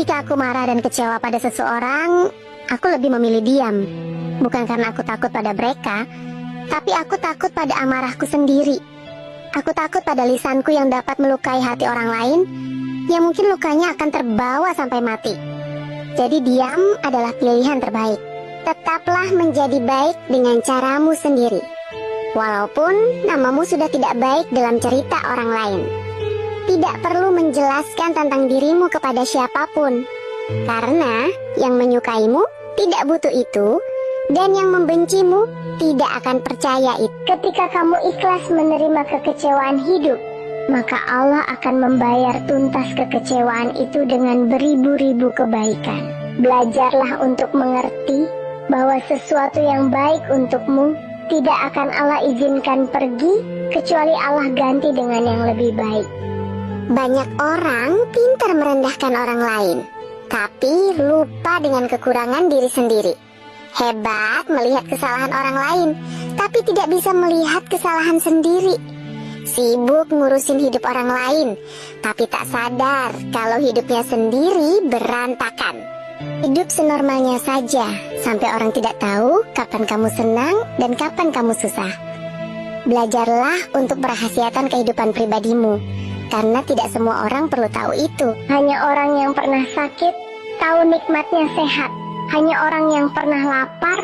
Ketika aku marah dan kecewa pada seseorang, aku lebih memilih diam. Bukan karena aku takut pada mereka, tapi aku takut pada amarahku sendiri. Aku takut pada lisanku yang dapat melukai hati orang lain, yang mungkin lukanya akan terbawa sampai mati. Jadi diam adalah pilihan terbaik. Tetaplah menjadi baik dengan caramu sendiri, walaupun namamu sudah tidak baik dalam cerita orang lain. Tidak perlu menjelaskan tentang dirimu kepada siapapun, karena yang menyukaimu tidak butuh itu, dan yang membencimu tidak akan percaya itu. Ketika kamu ikhlas menerima kekecewaan hidup, maka Allah akan membayar tuntas kekecewaan itu dengan beribu-ribu kebaikan. Belajarlah untuk mengerti bahwa sesuatu yang baik untukmu tidak akan Allah izinkan pergi, kecuali Allah ganti dengan yang lebih baik. Banyak orang pintar merendahkan orang lain, tapi lupa dengan kekurangan diri sendiri. Hebat melihat kesalahan orang lain, tapi tidak bisa melihat kesalahan sendiri. Sibuk ngurusin hidup orang lain, tapi tak sadar kalau hidupnya sendiri berantakan. Hidup senormalnya saja, sampai orang tidak tahu kapan kamu senang dan kapan kamu susah. Belajarlah untuk merahasiakan kehidupan pribadimu, karena tidak semua orang perlu tahu itu. Hanya orang yang pernah sakit tahu nikmatnya sehat. Hanya orang yang pernah lapar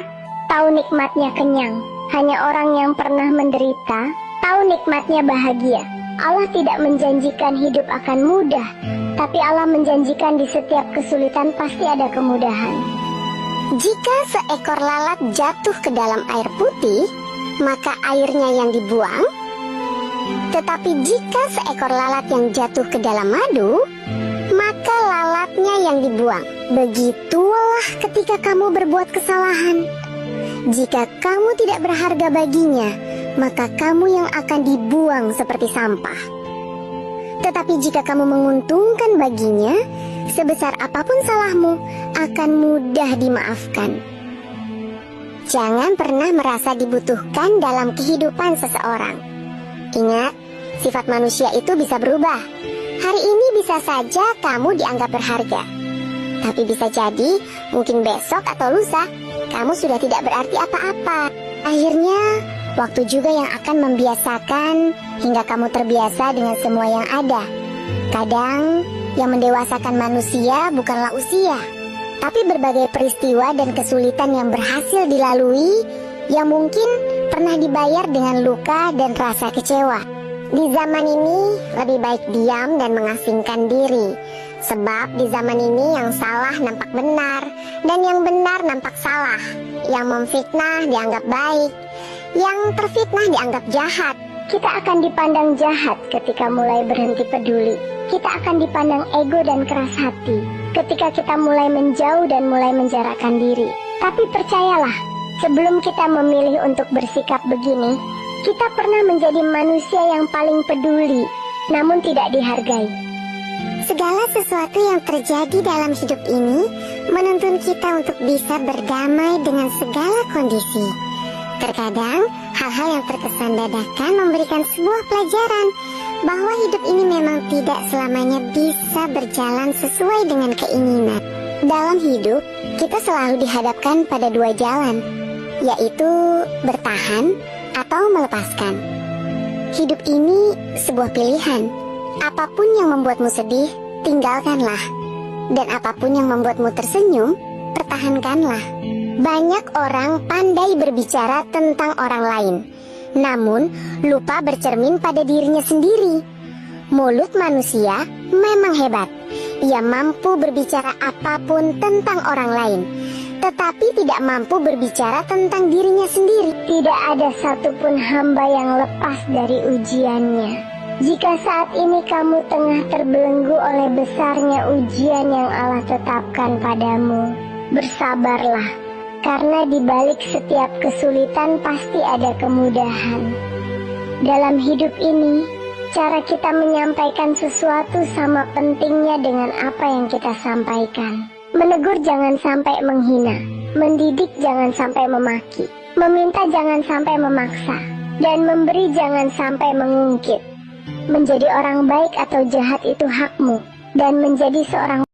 tahu nikmatnya kenyang. Hanya orang yang pernah menderita tahu nikmatnya bahagia. Allah tidak menjanjikan hidup akan mudah, tapi Allah menjanjikan di setiap kesulitan pasti ada kemudahan. Jika seekor lalat jatuh ke dalam air putih, maka airnya yang dibuang. Tetapi jika seekor lalat yang jatuh ke dalam madu, maka lalatnya yang dibuang. Begitulah ketika kamu berbuat kesalahan. Jika kamu tidak berharga baginya, maka kamu yang akan dibuang seperti sampah. Tetapi jika kamu menguntungkan baginya, sebesar apapun salahmu, akan mudah dimaafkan. Jangan pernah merasa dibutuhkan dalam kehidupan seseorang. Ingat, sifat manusia itu bisa berubah. Hari ini bisa saja kamu dianggap berharga, tapi bisa jadi mungkin besok atau lusa kamu sudah tidak berarti apa-apa. Akhirnya, waktu juga yang akan membiasakan hingga kamu terbiasa dengan semua yang ada. Kadang, yang mendewasakan manusia bukanlah usia, tapi berbagai peristiwa dan kesulitan yang berhasil dilalui, yang mungkin pernah dibayar dengan luka dan rasa kecewa. Di zaman ini, lebih baik diam dan mengasingkan diri. Sebab di zaman ini yang salah nampak benar, dan yang benar nampak salah. Yang memfitnah dianggap baik, yang terfitnah dianggap jahat. Kita akan dipandang jahat ketika mulai berhenti peduli. Kita akan dipandang ego dan keras hati ketika kita mulai menjauh dan mulai menjarakkan diri. Tapi percayalah, sebelum kita memilih untuk bersikap begini, kita pernah menjadi manusia yang paling peduli, namun tidak dihargai. Segala sesuatu yang terjadi dalam hidup ini menuntun kita untuk bisa berdamai dengan segala kondisi. Terkadang, hal-hal yang terkesan dadakan memberikan sebuah pelajaran bahwa hidup ini memang tidak selamanya bisa berjalan sesuai dengan keinginan. Dalam hidup, kita selalu dihadapkan pada dua jalan, yaitu bertahan atau melepaskan. Hidup ini sebuah pilihan. Apapun yang membuatmu sedih, tinggalkanlah. Dan apapun yang membuatmu tersenyum, pertahankanlah. Banyak orang pandai berbicara tentang orang lain, namun lupa bercermin pada dirinya sendiri. Mulut manusia memang hebat. Ia mampu berbicara apapun tentang orang lain, tetapi tidak mampu berbicara tentang dirinya sendiri. Tidak ada satupun hamba yang lepas dari ujiannya. Jika saat ini kamu tengah terbelenggu oleh besarnya ujian yang Allah tetapkan padamu, bersabarlah, karena di balik setiap kesulitan pasti ada kemudahan. Dalam hidup ini, cara kita menyampaikan sesuatu sama pentingnya dengan apa yang kita sampaikan. Menegur jangan sampai menghina, mendidik jangan sampai memaki, meminta jangan sampai memaksa, dan memberi jangan sampai mengungkit. Menjadi orang baik atau jahat itu hakmu, dan menjadi seorang